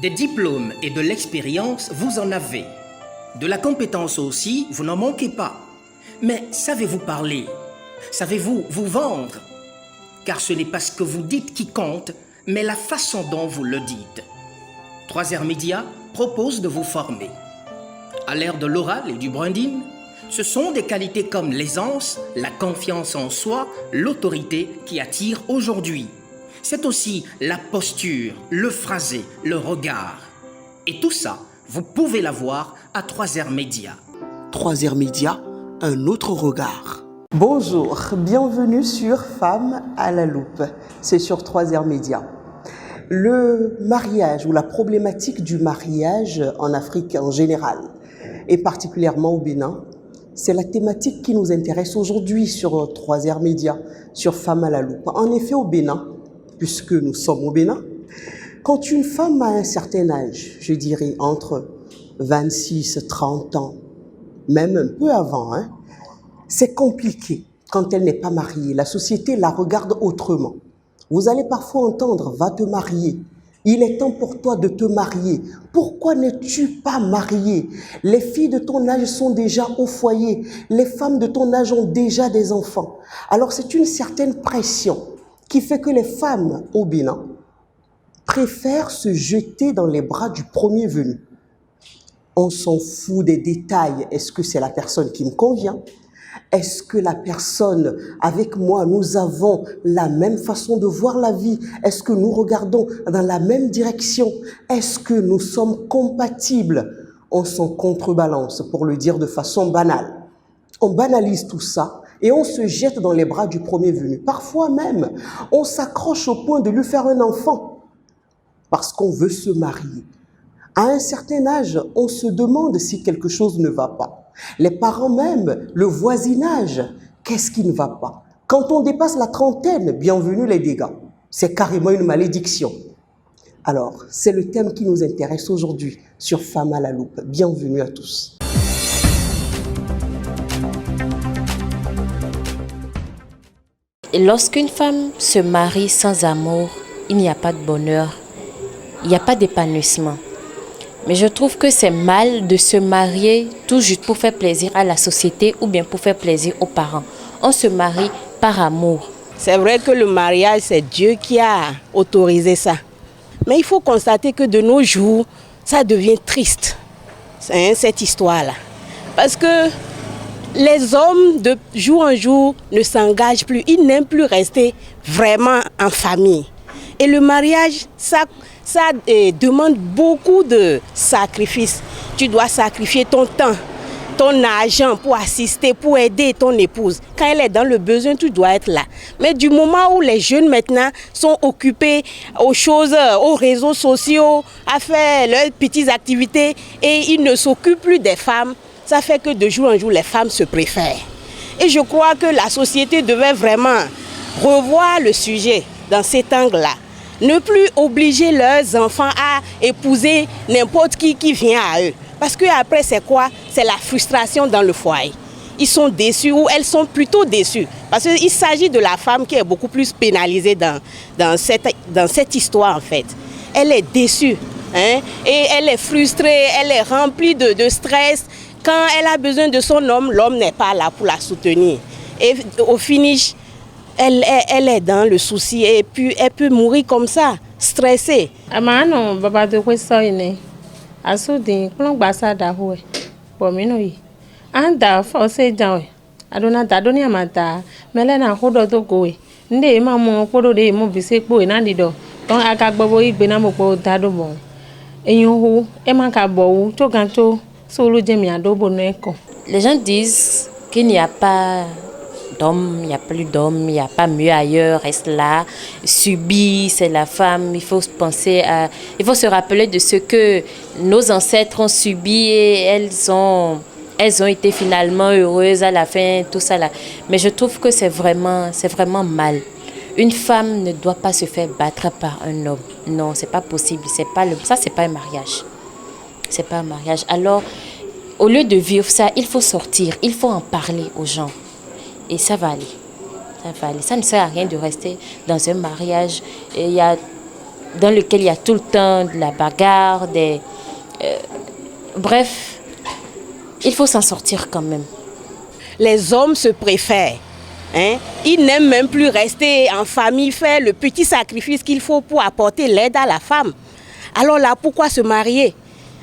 Des diplômes et de l'expérience, vous en avez. De la compétence aussi, vous n'en manquez pas. Mais savez-vous parler? Savez-vous vous vendre? Car ce n'est pas ce que vous dites qui compte, mais la façon dont vous le dites. 3R Média propose de vous former. À l'ère de l'oral et du branding, ce sont des qualités comme l'aisance, la confiance en soi, l'autorité qui attirent aujourd'hui. C'est aussi la posture, le phrasé, le regard. Et tout ça, vous pouvez l'avoir à 3R Média. 3R Média, un autre regard. Bonjour, bienvenue sur Femmes à la loupe. C'est sur 3R Média. Le mariage ou la problématique du mariage en Afrique en général, et particulièrement au Bénin, c'est la thématique qui nous intéresse aujourd'hui sur 3R Média, sur Femmes à la loupe. En effet, au Bénin, puisque nous sommes au Bénin, quand une femme a un certain âge, je dirais entre 26 et 30 ans, même un peu avant, c'est compliqué quand elle n'est pas mariée. La société la regarde autrement. Vous allez parfois entendre « va te marier ». Il est temps pour toi de te marier. Pourquoi n'es-tu pas mariée? Les filles de ton âge sont déjà au foyer. Les femmes de ton âge ont déjà des enfants. Alors c'est une certaine pression qui fait que les femmes au Bénin préfèrent se jeter dans les bras du premier venu. On s'en fout des détails. Est-ce que c'est la personne qui me convient? Est-ce que la personne avec moi, nous avons la même façon de voir la vie? Est-ce que nous regardons dans la même direction? Est-ce que nous sommes compatibles? On s'en contrebalance, pour le dire de façon banale. On banalise tout ça et on se jette dans les bras du premier venu. Parfois même, on s'accroche au point de lui faire un enfant parce qu'on veut se marier. À un certain âge, on se demande si quelque chose ne va pas. Les parents même, le voisinage, qu'est-ce qui ne va pas? Quand on dépasse la trentaine, bienvenue les dégâts. C'est carrément une malédiction. Alors, c'est le thème qui nous intéresse aujourd'hui sur Femmes à la loupe. Bienvenue à tous. Et lorsqu'une femme se marie sans amour, il n'y a pas de bonheur, il n'y a pas d'épanouissement. Mais je trouve que c'est mal de se marier tout juste pour faire plaisir à la société ou bien pour faire plaisir aux parents. On se marie par amour. C'est vrai que le mariage, c'est Dieu qui a autorisé ça. Mais il faut constater que de nos jours, ça devient triste, cette histoire-là. Parce que les hommes, de jour en jour, ne s'engagent plus. Ils n'aiment plus rester vraiment en famille. Et le mariage, ça demande beaucoup de sacrifices. Tu dois sacrifier ton temps, ton argent pour assister, pour aider ton épouse. Quand elle est dans le besoin, tu dois être là. Mais du moment où les jeunes maintenant sont occupés aux choses, aux réseaux sociaux, à faire leurs petites activités et ils ne s'occupent plus des femmes, ça fait que de jour en jour, les femmes se préfèrent. Et je crois que la société devait vraiment revoir le sujet dans cet angle-là. Ne plus obliger leurs enfants à épouser n'importe qui vient à eux. Parce qu'après, c'est quoi? C'est la frustration dans le foyer. Ils sont déçus ou elles sont plutôt déçues. Parce qu'il s'agit de la femme qui est beaucoup plus pénalisée dans cette histoire en fait. Elle est déçue et elle est frustrée, elle est remplie de stress. Quand elle a besoin de son homme, l'homme n'est pas là pour la soutenir. Et au finish, elle est dans le souci et puis elle peut mourir comme ça, stressée. Amano baba de kwesoine. Asudi klon gbasa da ho e. Bomino yi. Anda fo se jan e. Adona dadoni amata. Melena hodo to go e. Nde ma mo podo de mo bise po e na dido. Ton akagbobo igbe na mo po dado bon. Eyin ho e ma ka bo to gan to solo jemi adobo no eko. Les gens disent qu'il n'y a pas d'homme, il n'y a plus d'homme, il n'y a pas mieux ailleurs, reste là, subit, c'est la femme, il faut se rappeler de ce que nos ancêtres ont subi et elles ont été finalement heureuses à la fin, tout ça là. Mais je trouve que c'est vraiment mal. Une femme ne doit pas se faire battre par un homme. Non, c'est pas possible, c'est pas un mariage. C'est pas un mariage. Alors, au lieu de vivre ça, il faut sortir, il faut en parler aux gens. Et ça va aller. Ça ne sert à rien de rester dans un mariage. Et il y a dans lequel il y a tout le temps de la bagarre, bref, il faut s'en sortir quand même. Les hommes se préfèrent. Hein? Ils n'aiment même plus rester en famille, faire le petit sacrifice qu'il faut pour apporter l'aide à la femme. Alors là, pourquoi se marier?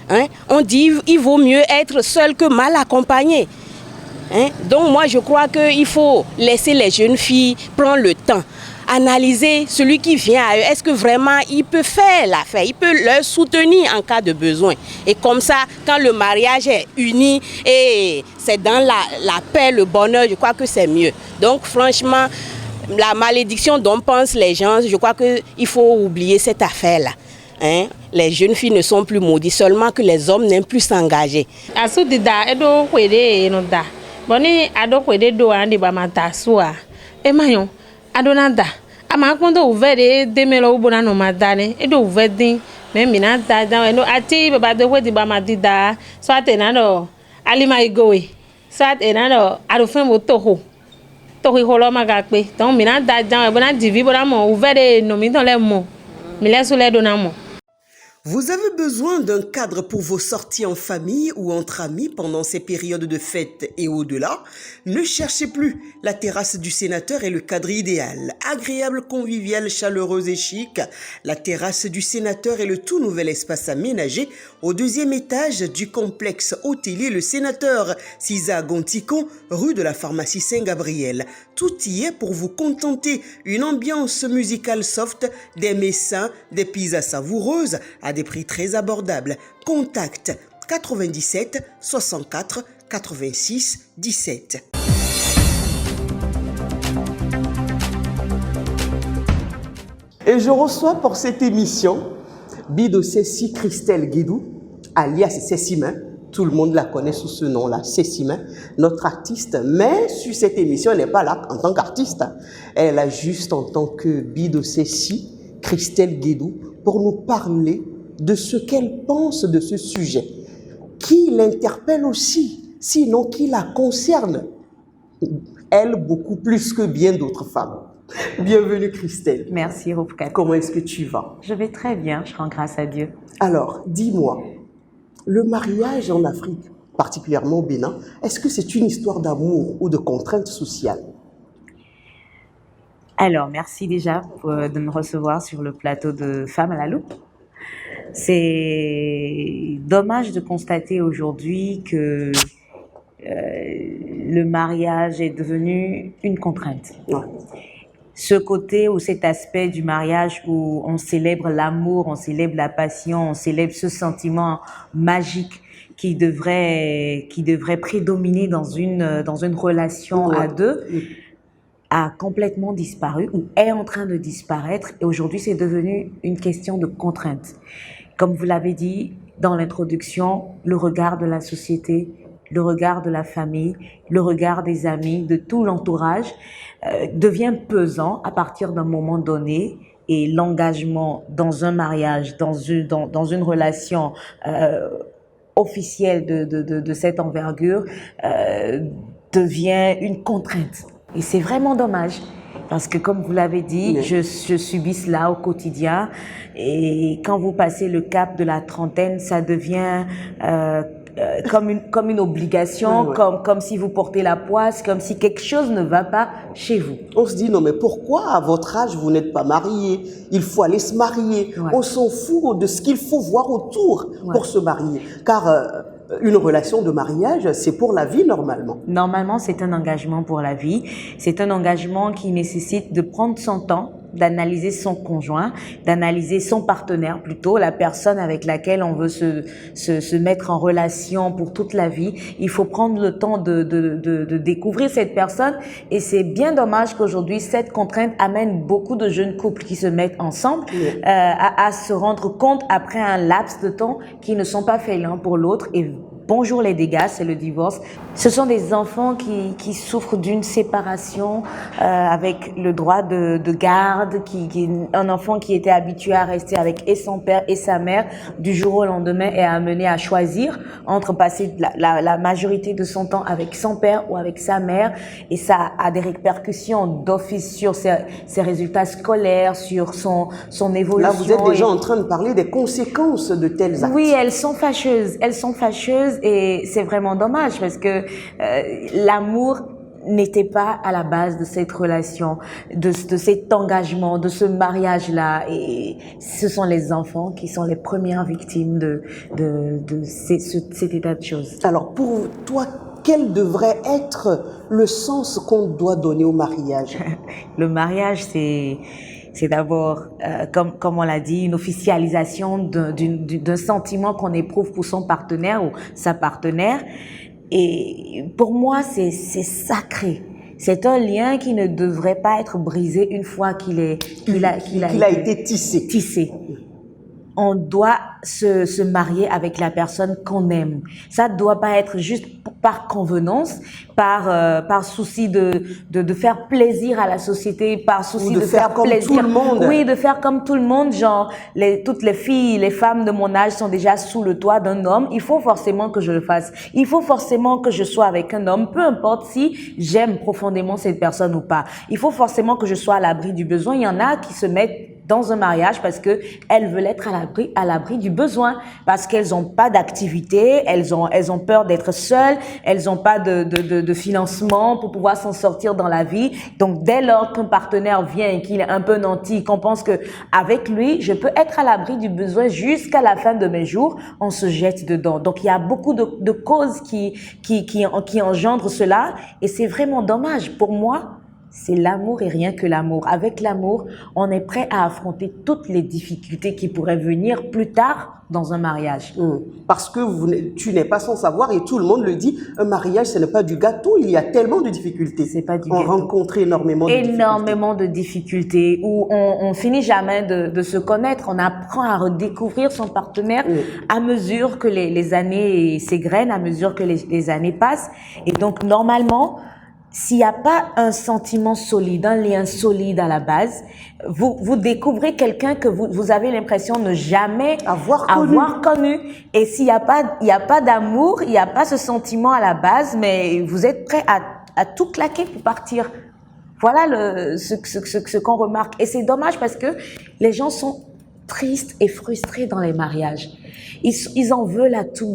Hein? On dit qu'il vaut mieux être seul que mal accompagné. Hein? Donc moi, je crois qu'il faut laisser les jeunes filles prendre le temps, analyser celui qui vient à eux. Est-ce que vraiment il peut faire l'affaire? Il peut leur soutenir en cas de besoin. Et comme ça, quand le mariage est uni et c'est dans la paix, le bonheur, je crois que c'est mieux. Donc franchement, la malédiction dont pensent les gens, je crois qu'il faut oublier cette affaire-là. Hein? Les jeunes filles ne sont plus maudites, seulement que les hommes n'aiment plus s'engager. Boni ado kwede do andi ba matasua e mayon adonada ama kondo uvere demelo ubona no madane e do uvedin me mina da da no ati baba do kwedi ba madida so atena no alima igowe so atena no arofen mo toho tohi holo magape ton mina da da bona divi bona mo uvere no mi ton le mo mi le so le do na mo. Vous avez besoin d'un cadre pour vos sorties en famille ou entre amis pendant ces périodes de fête et au-delà? Ne cherchez plus. La terrasse du sénateur est le cadre idéal. Agréable, convivial, chaleureuse et chic, la terrasse du sénateur est le tout nouvel espace aménagé au deuxième étage du complexe hôtelier Le Sénateur, Cisa Gontico, rue de la pharmacie Saint-Gabriel. Tout y est pour vous contenter. Une ambiance musicale soft, des mets sains, des pizzas savoureuses, à des prix très abordables. Contact 97 64 86 17. Et je reçois pour cette émission Bido Cécile Christelle Guédou, alias Cécimain. Tout le monde la connaît sous ce nom-là, Cécimain, notre artiste. Mais sur cette émission, elle n'est pas là en tant qu'artiste. Elle est là juste en tant que Bido Cécile Christelle Guédou pour nous parler de ce qu'elle pense de ce sujet, qui l'interpelle aussi, sinon qui la concerne, elle beaucoup plus que bien d'autres femmes. Bienvenue Christelle. Merci Rufka. Comment est-ce que tu vas? Je vais très bien, je rends grâce à Dieu. Alors, dis-moi, le mariage en Afrique, particulièrement au Bénin, est-ce que c'est une histoire d'amour ou de contrainte sociale? Alors, merci déjà de me recevoir sur le plateau de Femmes à la Loupe. C'est dommage de constater aujourd'hui que le mariage est devenu une contrainte. Ouais. Ce côté ou cet aspect du mariage où on célèbre l'amour, on célèbre la passion, on célèbre ce sentiment magique qui devrait prédominer dans une relation à deux, a complètement disparu ou est en train de disparaître. Et aujourd'hui, c'est devenu une question de contrainte. Comme vous l'avez dit dans l'introduction, le regard de la société, le regard de la famille, le regard des amis, de tout l'entourage devient pesant à partir d'un moment donné, et l'engagement dans un mariage, dans une relation officielle de cette envergure devient une contrainte. Et c'est vraiment dommage. Parce que comme vous l'avez dit, je subis cela au quotidien. Et quand vous passez le cap de la trentaine, ça devient comme une obligation, comme si vous portez la poisse, comme si quelque chose ne va pas chez vous. On se dit, non mais pourquoi à votre âge vous n'êtes pas marié? Il faut aller se marier. Ouais. On s'en fout de ce qu'il faut voir autour pour se marier. Car une relation de mariage, c'est pour la vie normalement. Normalement, c'est un engagement pour la vie. C'est un engagement qui nécessite de prendre son temps, d'analyser son conjoint, d'analyser son partenaire plutôt, la personne avec laquelle on veut se mettre en relation pour toute la vie. Il faut prendre le temps de découvrir cette personne, et c'est bien dommage qu'aujourd'hui cette contrainte amène beaucoup de jeunes couples qui se mettent ensemble à se rendre compte après un laps de temps qu'ils ne sont pas faits l'un pour l'autre, et bonjour les dégâts, c'est le divorce. Ce sont des enfants qui souffrent d'une séparation avec le droit de garde, un enfant qui était habitué à rester avec et son père et sa mère, du jour au lendemain est amené à choisir entre passer la majorité de son temps avec son père ou avec sa mère, et ça a des répercussions d'office sur ses résultats scolaires, sur son évolution. Là, vous êtes déjà en train de parler des conséquences de tels actes. Oui, elles sont fâcheuses et c'est vraiment dommage parce que l'amour n'était pas à la base de cette relation, de cet engagement, de ce mariage-là. Et ce sont les enfants qui sont les premières victimes de cet état de choses. Alors, pour toi, quel devrait être le sens qu'on doit donner au mariage? Le mariage, c'est d'abord, comme on l'a dit, une officialisation d'un sentiment qu'on éprouve pour son partenaire ou sa partenaire. Et pour moi, c'est sacré. C'est un lien qui ne devrait pas être brisé une fois qu'il a été tissé. On doit se marier avec la personne qu'on aime. Ça ne doit pas être juste par convenance, par souci de faire plaisir à la société, par souci de faire comme plaisir. Tout le monde. Oui, de faire comme tout le monde. Genre, toutes les filles, les femmes de mon âge sont déjà sous le toit d'un homme. Il faut forcément que je le fasse. Il faut forcément que je sois avec un homme, peu importe si j'aime profondément cette personne ou pas. Il faut forcément que je sois à l'abri du besoin. Il y en a qui se mettent dans un mariage parce que elles veulent être à l'abri du besoin, parce qu'elles ont pas d'activité, elles ont peur d'être seules, elles ont pas de financement pour pouvoir s'en sortir dans la vie. Donc dès lors qu'un partenaire vient et qu'il est un peu nanti, qu'on pense que avec lui je peux être à l'abri du besoin jusqu'à la fin de mes jours, on se jette dedans. Donc il y a beaucoup de causes qui engendrent cela, et c'est vraiment dommage. Pour moi, c'est l'amour et rien que l'amour. Avec l'amour, on est prêt à affronter toutes les difficultés qui pourraient venir plus tard dans un mariage. Parce que tu n'es pas sans savoir, et tout le monde le dit, un mariage, ce n'est pas du gâteau, il y a tellement de difficultés. C'est pas du gâteau. On rencontre énormément de difficultés, où on finit jamais de se connaître. On apprend à redécouvrir son partenaire à mesure que les années s'égrènent, à mesure que les années passent. Et donc, normalement, s'il n'y a pas un sentiment solide, un lien solide à la base, vous découvrez quelqu'un que vous avez l'impression de ne jamais avoir connu. Et s'il n'y a pas d'amour, il n'y a pas ce sentiment à la base, mais vous êtes prêt à tout claquer pour partir. Voilà ce qu'on remarque. Et c'est dommage parce que les gens sont tristes et frustrés dans les mariages. Ils en veulent à tout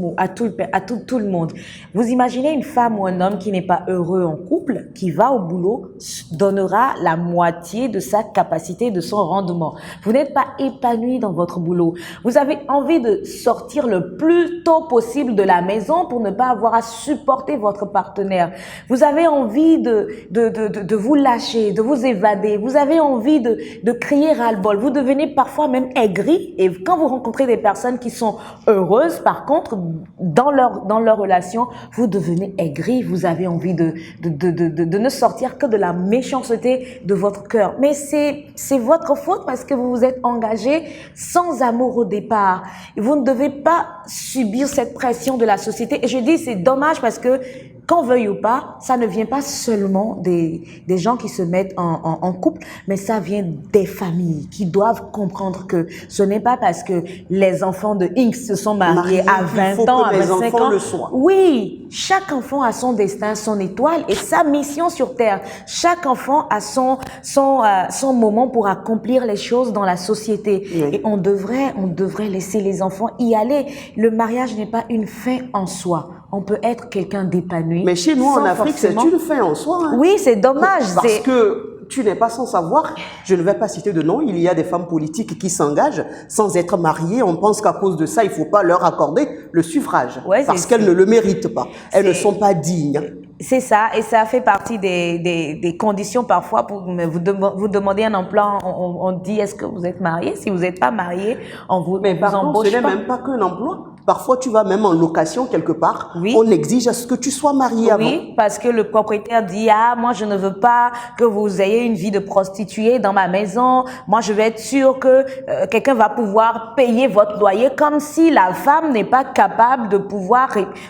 le monde. Vous imaginez une femme ou un homme qui n'est pas heureux en couple, qui va au boulot, donnera la moitié de sa capacité, de son rendement. Vous n'êtes pas épanoui dans votre boulot. Vous avez envie de sortir le plus tôt possible de la maison pour ne pas avoir à supporter votre partenaire. Vous avez envie de vous lâcher, de vous évader. Vous avez envie de crier ras-le-bol. Vous devenez parfois même aigri, et quand vous rencontrez des personnes qui sont heureuses, par contre, dans leur relation, vous devenez aigri, vous avez envie de ne sortir que de la méchanceté de votre cœur. Mais c'est votre faute parce que vous vous êtes engagé sans amour au départ. Vous ne devez pas subir cette pression de la société. Et je dis, c'est dommage parce que, qu'on veuille ou pas, ça ne vient pas seulement des gens qui se mettent en couple, mais ça vient des familles qui doivent comprendre que ce n'est pas parce que les enfants de X se sont mariés à 20 ans, à 25 ans. Oui, chaque enfant a son destin, son étoile et sa mission sur Terre. Chaque enfant a son moment pour accomplir les choses dans la société. Oui. Et on devrait laisser les enfants y aller. Le mariage n'est pas une fin en soi. On peut être quelqu'un d'épanoui. Mais chez nous, en Afrique, c'est une fin en soi. Hein. Oui, c'est dommage. Parce que tu n'es pas sans savoir, je ne vais pas citer de nom, il y a des femmes politiques qui s'engagent sans être mariées. On pense qu'à cause de ça, il ne faut pas leur accorder le suffrage. Ouais, parce qu'elles ne le méritent pas. Elles ne sont pas dignes. C'est ça, et ça fait partie des conditions parfois pour vous demander un emploi. On dit, est-ce que vous êtes marié? Si vous n'êtes pas marié, on vous Mais vous embauche ce n'est pas. même pas qu'un emploi. Parfois, tu vas même en location quelque part. Oui. On exige à ce que tu sois marié avant. Oui, parce que le propriétaire dit, ah, moi, je ne veux pas que vous ayez une vie de prostituée dans ma maison. Moi, je vais être sûr que quelqu'un va pouvoir payer votre loyer, comme si la femme n'est pas capable de pouvoir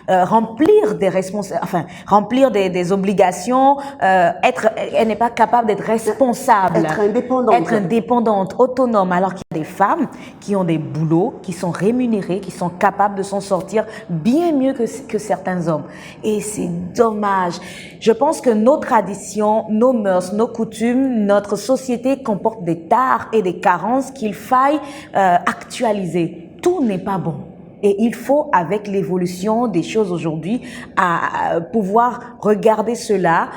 remplir des remplir des obligations, elle n'est pas capable d'être responsable. Être indépendante. Être indépendante, autonome, alors qu'il y a des femmes qui ont des boulots, qui sont rémunérées, qui sont capables de s'en sortir bien mieux que certains hommes. Et c'est dommage. Je pense que nos traditions, nos mœurs, nos coutumes, notre société comporte des tares et des carences qu'il faille actualiser. Tout n'est pas bon. Et il faut, avec l'évolution des choses aujourd'hui, pouvoir regarder cela,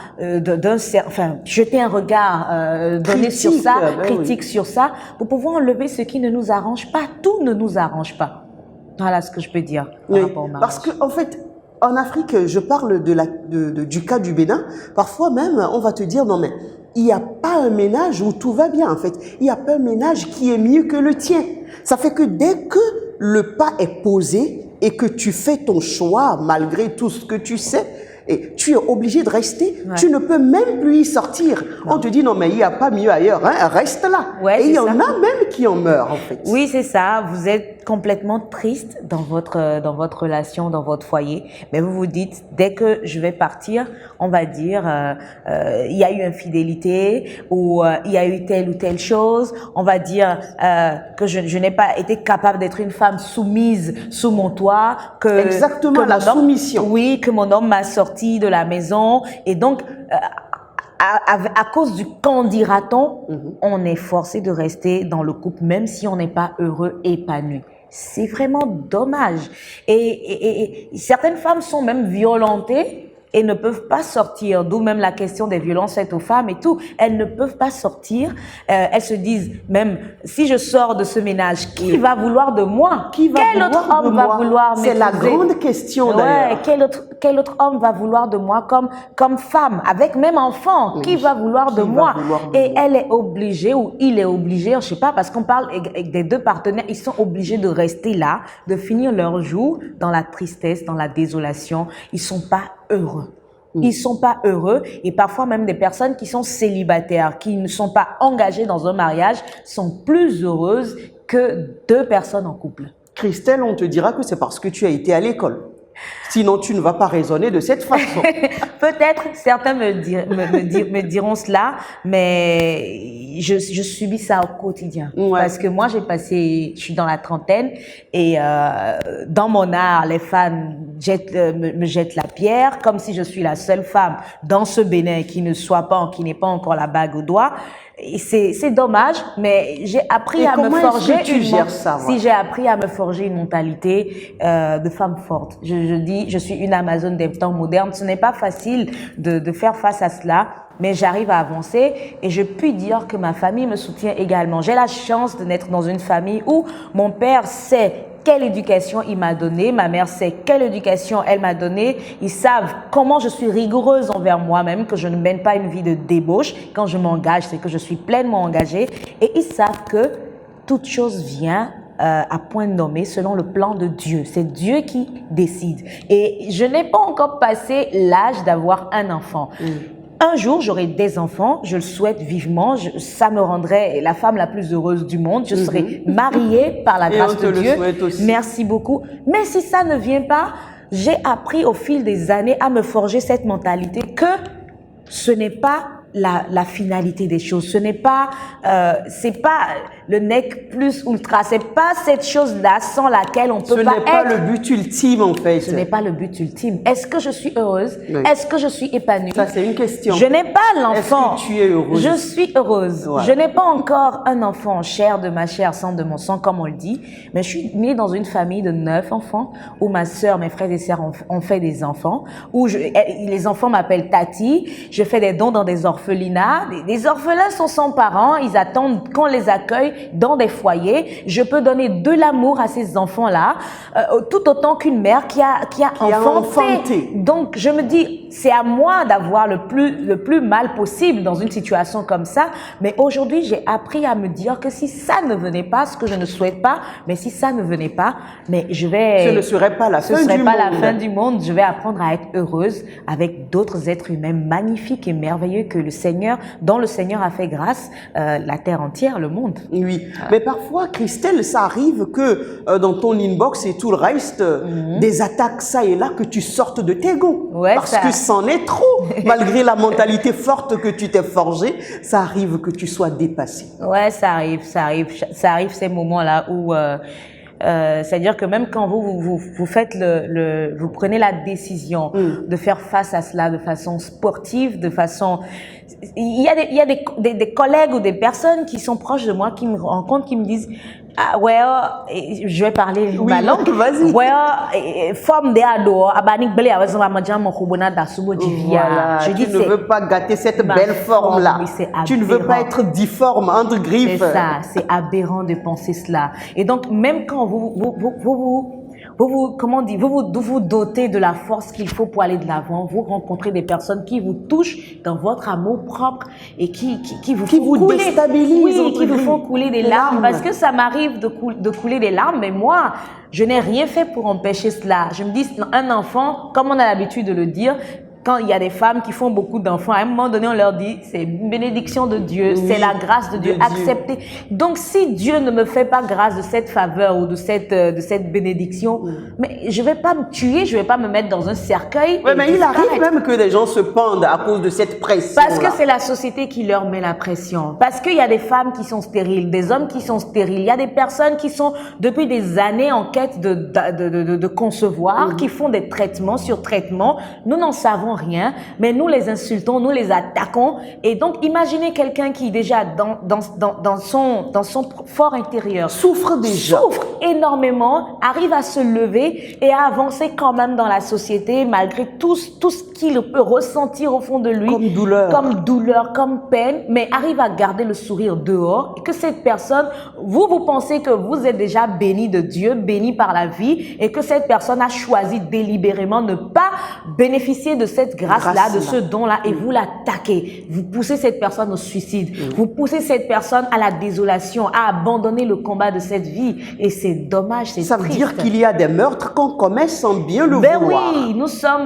jeter un regard donné sur ça, critique sur ça, pour pouvoir enlever ce qui ne nous arrange pas. Tout ne nous arrange pas. Voilà ce que je peux dire par rapport au mariage. Parce que, en fait, en Afrique, je parle du cas du Bénin. Parfois même, on va te dire, non mais, il n'y a pas un ménage où tout va bien, en fait. Il n'y a pas un ménage qui est mieux que le tien. Ça fait que dès que le pas est posé et que tu fais ton choix, malgré tout ce que tu sais, et tu es obligé de rester, tu ne peux même plus y sortir. Non. On te dit, non mais il n'y a pas mieux ailleurs, hein, reste là. Ouais, et il y en a même qui en meurent, en fait. Oui, c'est ça. Vous êtes complètement triste dans votre relation, dans votre foyer, mais vous vous dites, dès que je vais partir, on va dire, il y a eu infidélité ou il y a eu telle ou telle chose. On va dire que je n'ai pas été capable d'être une femme soumise sous mon toit. Exactement, la soumission. Oui, que mon homme m'a sorti de la maison. Et donc, à cause du qu'en dira-t-on, on est forcé de rester dans le couple, même si on n'est pas heureux, épanoui. C'est vraiment dommage. Et certaines femmes sont même violentées et ne peuvent pas sortir, d'où même la question des violences faites aux femmes et tout. Elles ne peuvent pas sortir. Elles se disent même, si je sors de ce ménage, qui va vouloir de moi? Quel autre homme va vouloir m'épouser? C'est la grande question d'ailleurs. Quel autre homme va vouloir de moi comme femme, avec même enfant? Oui. Qui va vouloir de moi? Et elle est obligée, ou il est obligé, je sais pas, parce qu'on parle des deux partenaires, ils sont obligés de rester là, de finir leur jour dans la tristesse, dans la désolation. Ils sont pas heureux. Ils sont pas heureux, et parfois même des personnes qui sont célibataires, qui ne sont pas engagées dans un mariage, sont plus heureuses que deux personnes en couple. Christelle, on te dira que c'est parce que tu as été à l'école. Sinon, tu ne vas pas raisonner de cette façon. Peut-être, certains me diront cela, mais je subis ça au quotidien. Ouais. Parce que moi, je suis dans la trentaine, et dans mon art, les femmes me jettent la pierre, comme si je suis la seule femme dans ce Bénin qui n'ait pas encore la bague au doigt. Et c'est dommage, mais j'ai appris à me forger j'ai appris à me forger une mentalité de femme forte. Je dis, je suis une Amazone des temps modernes. Ce n'est pas facile de faire face à cela, mais j'arrive à avancer, et je puis dire que ma famille me soutient également. J'ai la chance de naître dans une famille où mon père sait quelle éducation il m'a donnée, ma mère sait quelle éducation elle m'a donnée. Ils savent comment je suis rigoureuse envers moi-même, que je ne mène pas une vie de débauche. Quand je m'engage, c'est que je suis pleinement engagée. Et ils savent que toute chose vient à point nommé selon le plan de Dieu. C'est Dieu qui décide. Et je n'ai pas encore passé l'âge d'avoir un enfant. Un jour, j'aurai des enfants, je le souhaite vivement, ça me rendrait la femme la plus heureuse du monde, je serai mariée par la grâce de Dieu. Merci beaucoup. Mais si ça ne vient pas, j'ai appris au fil des années à me forger cette mentalité que ce n'est pas la finalité des choses, ce n'est pas, c'est pas le nec plus ultra, c'est pas cette chose-là sans laquelle on peut pas être. Ce n'est pas le but ultime en fait. Ce n'est pas le but ultime. Est-ce que je suis heureuse? Oui. Est-ce que je suis épanouie? Ça c'est une question. Je n'ai pas l'enfant. Est-ce que tu es heureuse? Je suis heureuse. Ouais. Je n'ai pas encore un enfant, chair de ma chair, sang de mon sang, comme on le dit, mais je suis née dans une famille de 9 enfants, où ma sœur, mes frères et sœurs ont fait des enfants, où les enfants m'appellent Tati, je fais des dons dans des orphelins. orphelinats. Des orphelins sont sans parents, ils attendent qu'on les accueille dans des foyers. Je peux donner de l'amour à ces enfants-là, tout autant qu'une mère qui a enfanté. Donc, je me dis, c'est à moi d'avoir le plus mal possible dans une situation comme ça. Mais aujourd'hui, j'ai appris à me dire que si ça ne venait pas, ce que je ne souhaite pas, mais si ça ne venait pas, mais ce ne serait pas la fin du monde. Je vais apprendre à être heureuse avec d'autres êtres humains magnifiques et merveilleux que dont le Seigneur a fait grâce, la terre entière, le monde. Oui, mais parfois, Christelle, ça arrive que dans ton inbox et tout le reste, des attaques ça et là, que tu sortes de tes gonds. Ouais, parce que c'en est trop. Malgré la mentalité forte que tu t'es forgée, ça arrive que tu sois dépassée. Ouais, ça arrive ces moments-là où... c'est-à-dire que même quand vous faites vous prenez la décision de faire face à cela de façon sportive, de façon, il y a des collègues ou des personnes qui sont proches de moi qui me rencontrent, qui me disent je vais parler ma langue. Vas-y. Forme de ado, abanik belé avec son maman mon khobona da subo voilà, je dis tu ne veux pas gâter cette belle forme là. Tu ne veux pas être difforme entre griffes. C'est ça, c'est aberrant de penser cela. Et donc même quand vous vous dotez de la force qu'il faut pour aller de l'avant, vous rencontrez des personnes qui vous touchent dans votre amour propre et qui vous déstabilisent, oui, qui vous font couler des larmes. Parce que ça m'arrive de couler des larmes, mais moi, je n'ai rien fait pour empêcher cela. Je me dis, un enfant, comme on a l'habitude de le dire, quand il y a des femmes qui font beaucoup d'enfants, à un moment donné, on leur dit, c'est une bénédiction de Dieu, c'est la grâce de Dieu, acceptez. Donc, si Dieu ne me fait pas grâce de cette faveur ou de cette bénédiction, mais je vais pas me tuer, je vais pas me mettre dans un cercueil. Oui, mais il arrive même que des gens se pendent à cause de cette pression. Parce que c'est la société qui leur met la pression. Parce qu'il y a des femmes qui sont stériles, des hommes qui sont stériles. Il y a des personnes qui sont depuis des années en quête de concevoir, qui font des traitements sur traitements. Nous n'en savons rien, mais nous les insultons, nous les attaquons. Et donc, imaginez quelqu'un qui déjà dans son fort intérieur souffre énormément, arrive à se lever et à avancer quand même dans la société malgré tout ce qu'il peut ressentir au fond de lui comme douleur, comme peine, mais arrive à garder le sourire dehors. Et que cette personne, vous pensez que vous êtes déjà béni de Dieu, béni par la vie, et que cette personne a choisi délibérément ne pas bénéficier de cette grâce-là, de ce don-là, et vous l'attaquez. Vous poussez cette personne au suicide. Vous poussez cette personne à la désolation, à abandonner le combat de cette vie. Et c'est dommage, c'est triste. Ça veut dire qu'il y a des meurtres qu'on commet sans bien le vouloir. Oui,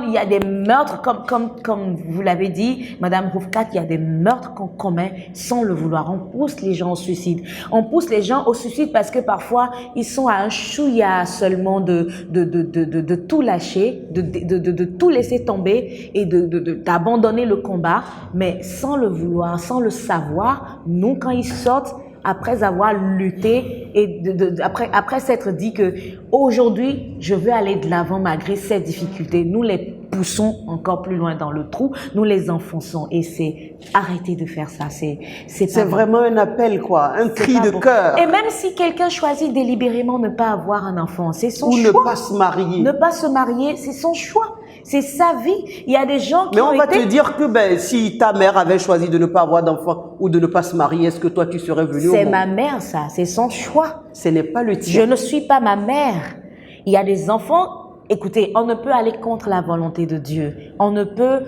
il y a des meurtres, comme vous l'avez dit, Madame Roufkat, il y a des meurtres qu'on commet sans le vouloir. On pousse les gens au suicide. On pousse les gens au suicide parce que parfois, ils sont à un chouïa seulement de tout lâcher, de tout laisser tomber et d'abandonner le combat, mais sans le vouloir, sans le savoir. Nous, quand ils sortent, après avoir lutté et après s'être dit que aujourd'hui je veux aller de l'avant malgré ces difficultés, nous les poussons encore plus loin dans le trou, nous les enfonçons, et c'est arrêtez de faire ça, c'est vraiment un appel, quoi, un cri de cœur. Et même si quelqu'un choisit délibérément ne pas avoir un enfant, c'est son choix. Ou ne pas se marier. Ne pas se marier, c'est son choix. C'est sa vie. Il y a des gens qui on va te dire que si ta mère avait choisi de ne pas avoir d'enfant ou de ne pas se marier, est-ce que toi tu serais venu au monde? C'est ma mère, ça. C'est son choix. Ce n'est pas le tien. Je ne suis pas ma mère. Il y a des enfants. Écoutez, on ne peut aller contre la volonté de Dieu. On ne peut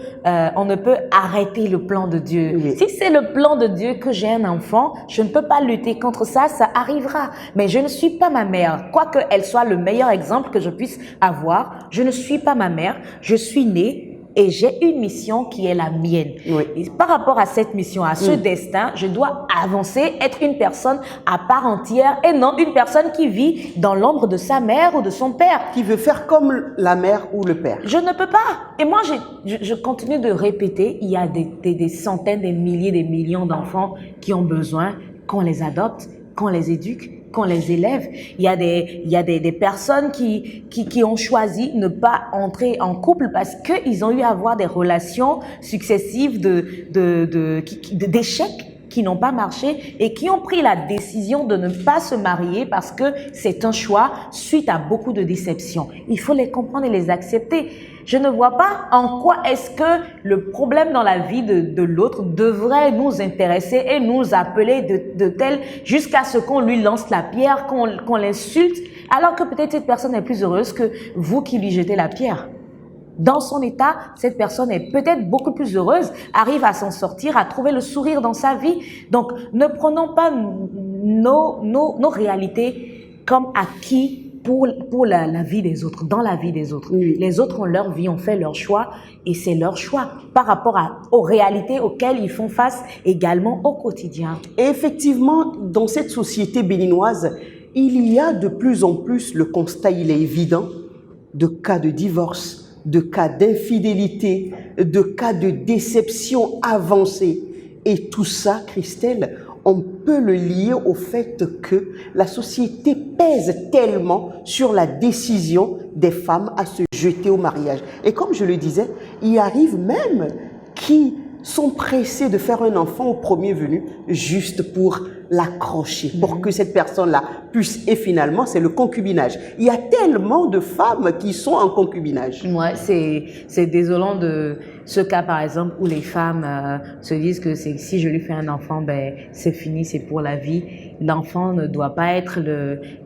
arrêter le plan de Dieu. Oui. Si c'est le plan de Dieu que j'ai un enfant, je ne peux pas lutter contre ça, ça arrivera. Mais je ne suis pas ma mère. Quoique elle soit le meilleur exemple que je puisse avoir, je ne suis pas ma mère. Je suis née et j'ai une mission qui est la mienne. Oui. Et par rapport à cette mission, à ce destin, je dois avancer, être une personne à part entière et non une personne qui vit dans l'ombre de sa mère ou de son père. Qui veut faire comme la mère ou le père. Je ne peux pas. Et moi, je continue de répéter, il y a des centaines, des milliers, des millions d'enfants qui ont besoin qu'on les adopte, qu'on les éduque, qu'on les élève. Il y a des personnes qui ont choisi ne pas entrer en couple parce qu'ils ont eu à avoir des relations successives d'échecs qui n'ont pas marché et qui ont pris la décision de ne pas se marier parce que c'est un choix suite à beaucoup de déceptions. Il faut les comprendre et les accepter. Je ne vois pas en quoi est-ce que le problème dans la vie de l'autre devrait nous intéresser et nous appeler de tel jusqu'à ce qu'on lui lance la pierre, qu'on l'insulte, alors que peut-être cette personne est plus heureuse que vous qui lui jetez la pierre. Dans son état, cette personne est peut-être beaucoup plus heureuse, arrive à s'en sortir, à trouver le sourire dans sa vie. Donc, ne prenons pas nos réalités comme acquis pour la vie des autres, dans la vie des autres. Oui. Les autres ont leur vie, ont fait leur choix et c'est leur choix par rapport aux réalités auxquelles ils font face également au quotidien. Et effectivement, dans cette société béninoise, il y a de plus en plus, le constat il est évident, de cas de divorce, de cas d'infidélité, de cas de déception avancée. Et tout ça, Christelle, on peut le lier au fait que la société pèse tellement sur la décision des femmes à se jeter au mariage. Et comme je le disais, il arrive même qui sont pressés de faire un enfant au premier venu juste pour l'accrocher, pour que cette personne-là puisse, et finalement, c'est le concubinage. Il y a tellement de femmes qui sont en concubinage. Ouais, c'est désolant de ce cas, par exemple, où les femmes se disent que si je lui fais un enfant, ben, c'est fini, c'est pour la vie. L'enfant ne doit pas être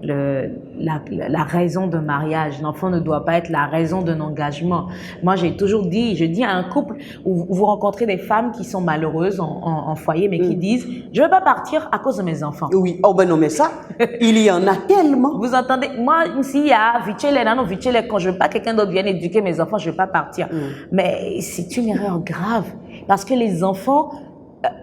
la raison d'un mariage. L'enfant ne doit pas être la raison d'un engagement. Moi, j'ai toujours dit, je dis à un couple où vous rencontrez des femmes qui sont malheureuses en foyer, mais qui disent, je ne veux pas partir à cause de mes enfants. Oui, oh ben non, mais ça, il y en a tellement. Vous entendez, moi, s'il y a quand je veux pas que quelqu'un d'autre vienne éduquer mes enfants, je ne veux pas partir. Mais c'est une erreur grave, parce que les enfants,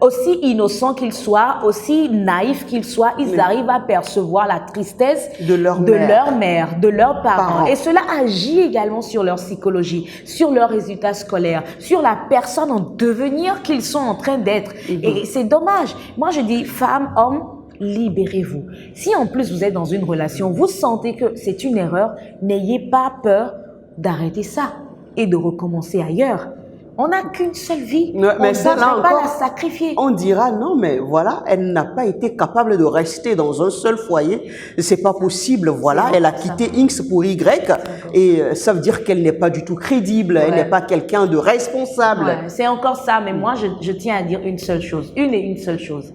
aussi innocents qu'ils soient, aussi naïfs qu'ils soient, ils arrivent à percevoir la tristesse de leur mère, de leurs parents. Et cela agit également sur leur psychologie, sur leurs résultats scolaires, sur la personne en devenir qu'ils sont en train d'être. Et c'est dommage. Moi, je dis, femmes, hommes, libérez-vous. Si en plus vous êtes dans une relation, vous sentez que c'est une erreur, n'ayez pas peur d'arrêter ça et de recommencer ailleurs. On n'a qu'une seule vie. Mais on ne ça, là devrait pas encore, la sacrifier. On dira non, mais voilà, elle n'a pas été capable de rester dans un seul foyer. C'est pas possible. Voilà, elle a quitté X pour Y, et ça veut dire qu'elle n'est pas du tout crédible. Elle n'est pas quelqu'un de responsable. Ouais, c'est encore ça. Mais moi, je tiens à dire une seule chose, une seule chose.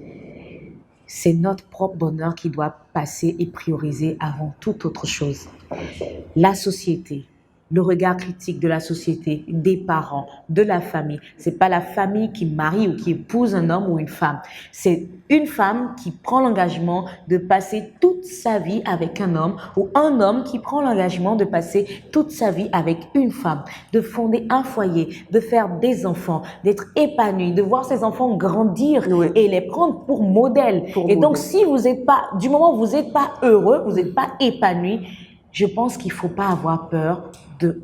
C'est notre propre bonheur qui doit passer et prioriser avant toute autre chose. La société, le regard critique de la société, des parents, de la famille. C'est pas la famille qui marie ou qui épouse un homme ou une femme. C'est une femme qui prend l'engagement de passer toute sa vie avec un homme, ou un homme qui prend l'engagement de passer toute sa vie avec une femme, de fonder un foyer, de faire des enfants, d'être épanoui, de voir ses enfants grandir et les prendre pour modèle. Donc, si vous n'êtes pas, du moment où vous n'êtes pas heureux, vous n'êtes pas épanoui, je pense qu'il ne faut pas avoir peur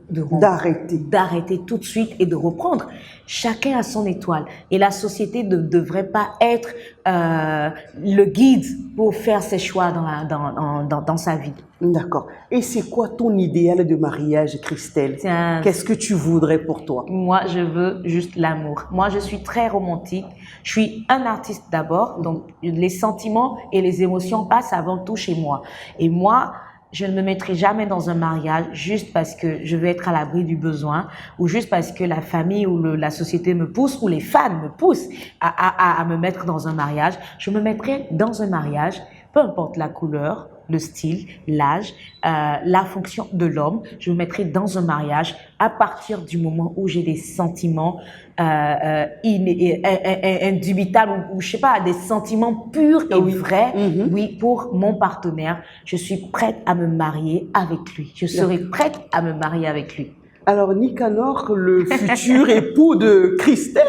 d'arrêter tout de suite et de reprendre. Chacun a son étoile et la société ne devrait pas être le guide pour faire ses choix dans sa vie. D'accord. Et c'est quoi ton idéal de mariage, Christelle? Qu'est-ce que tu voudrais pour toi? Moi, je veux juste l'amour. Moi, je suis très romantique. Je suis un artiste d'abord, donc les sentiments et les émotions passent avant tout chez moi. Et moi, je ne me mettrai jamais dans un mariage juste parce que je veux être à l'abri du besoin ou juste parce que la famille ou la société me pousse ou les fans me poussent à me mettre dans un mariage. Je me mettrai dans un mariage, peu importe la couleur, le style, l'âge, la fonction de l'homme. Je me mettrai dans un mariage à partir du moment où j'ai des sentiments indubitables ou je sais pas, des sentiments purs et vrais. Oui, pour mon partenaire, je suis prête à me marier avec lui. Je serai prête à me marier avec lui. Alors, Nicanor, le futur époux de Christelle,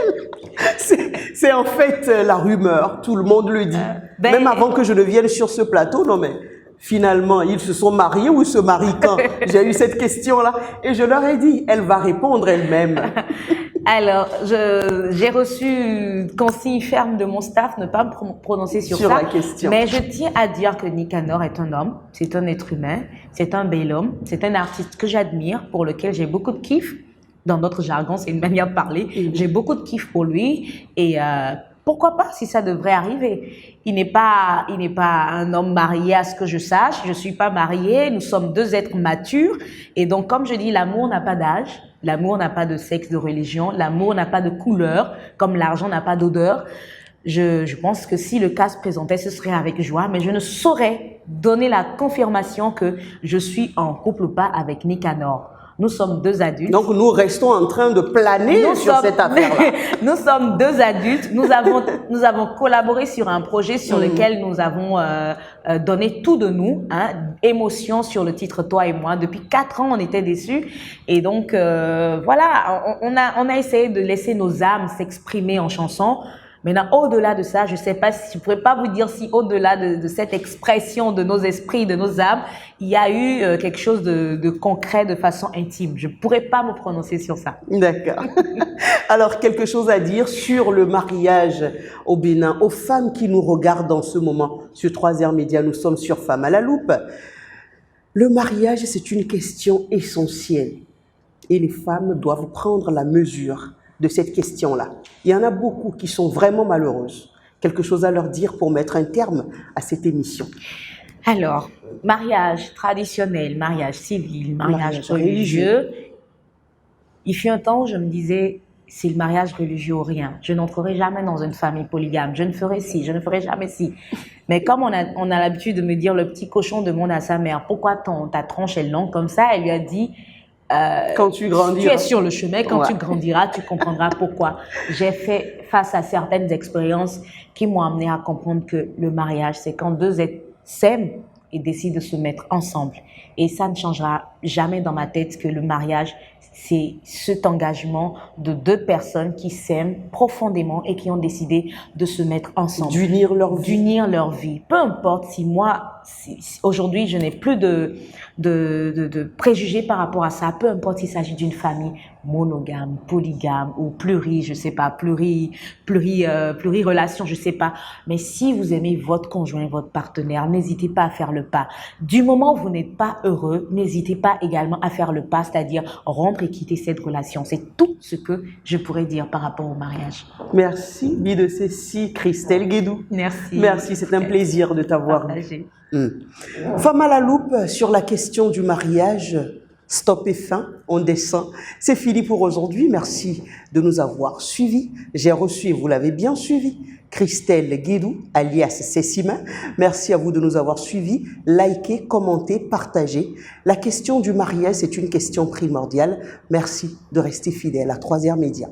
c'est en fait la rumeur. Tout le monde le dit. Même avant que je ne vienne sur ce plateau, non mais finalement, ils se sont mariés ou ils se marient quand? J'ai eu cette question-là et je leur ai dit, elle va répondre elle-même. Alors, j'ai reçu consigne ferme de mon staff ne pas me prononcer sur ça. La question. Mais je tiens à dire que Nicanor est un homme, c'est un être humain, c'est un bel homme, c'est un artiste que j'admire, pour lequel j'ai beaucoup de kiff. Dans notre jargon, c'est une manière de parler. J'ai beaucoup de kiff pour lui et Pourquoi pas si ça devrait arriver? Il n'est pas un homme marié à ce que je sache. Je suis pas mariée. Nous sommes deux êtres matures. Et donc, comme je dis, l'amour n'a pas d'âge. L'amour n'a pas de sexe, de religion. L'amour n'a pas de couleur, comme l'argent n'a pas d'odeur. Je pense que si le cas se présentait, ce serait avec joie, mais je ne saurais donner la confirmation que je suis en couple ou pas avec Nicanor. Nous sommes deux adultes. Donc nous restons en train de planer sur cette affaire-là. Nous sommes deux adultes. Nous avons collaboré sur un projet sur lequel nous avons donné tout de nous, hein, émotion sur le titre Toi et moi. Depuis 4 ans, on était déçus. Et donc voilà, on a essayé de laisser nos âmes s'exprimer en chanson. Maintenant, au-delà de ça, je sais pas si, je pourrais pas vous dire si au-delà de cette expression de nos esprits, de nos âmes, il y a eu quelque chose de concret de façon intime. Je pourrais pas me prononcer sur ça. D'accord. Alors, quelque chose à dire sur le mariage au Bénin, aux femmes qui nous regardent en ce moment sur 3R Média, nous sommes sur Femmes à la loupe. Le mariage, c'est une question essentielle et les femmes doivent prendre la mesure de cette question-là. Il y en a beaucoup qui sont vraiment malheureuses. Quelque chose à leur dire pour mettre un terme à cette émission? Alors, mariage traditionnel, mariage civil, mariage religieux. Il fut un temps où je me disais, c'est le mariage religieux ou rien. Je n'entrerai jamais dans une famille polygame. Je ne ferai ci, je ne ferai jamais ci. Mais comme on a l'habitude de me dire, le petit cochon demande à sa mère, pourquoi ta tronche est longue comme ça? Elle lui a dit, quand tu grandiras. Tu es sur le chemin, quand tu grandiras, tu comprendras pourquoi. J'ai fait face à certaines expériences qui m'ont amené à comprendre que le mariage, c'est quand deux êtres s'aiment et décident de se mettre ensemble. Et ça ne changera jamais dans ma tête que le mariage, c'est cet engagement de deux personnes qui s'aiment profondément et qui ont décidé de se mettre ensemble. D'unir leur vie. D'unir leur vie. Peu importe si moi, aujourd'hui, je n'ai plus de préjugés par rapport à ça. Peu importe s'il s'agit d'une famille monogame, polygame ou je sais pas, pluri-relation, je sais pas. Mais si vous aimez votre conjoint, votre partenaire, n'hésitez pas à faire le pas. Du moment où vous n'êtes pas heureux, n'hésitez pas également à faire le pas, c'est-à-dire rompre et quitter cette relation. C'est tout ce que je pourrais dire par rapport au mariage. Merci, Bidecécie Christelle Guédou. Merci. Merci, c'est un plaisir de t'avoir vu. Femme à la loupe sur la question du mariage. Stop et fin, on descend. C'est fini pour aujourd'hui. Merci de nous avoir suivis. J'ai reçu, et vous l'avez bien suivi, Christelle Guédou, alias Cécima. Merci à vous de nous avoir suivis. Likez, commentez, partagez. La question du mariage, c'est une question primordiale. Merci de rester fidèle à 3R Média.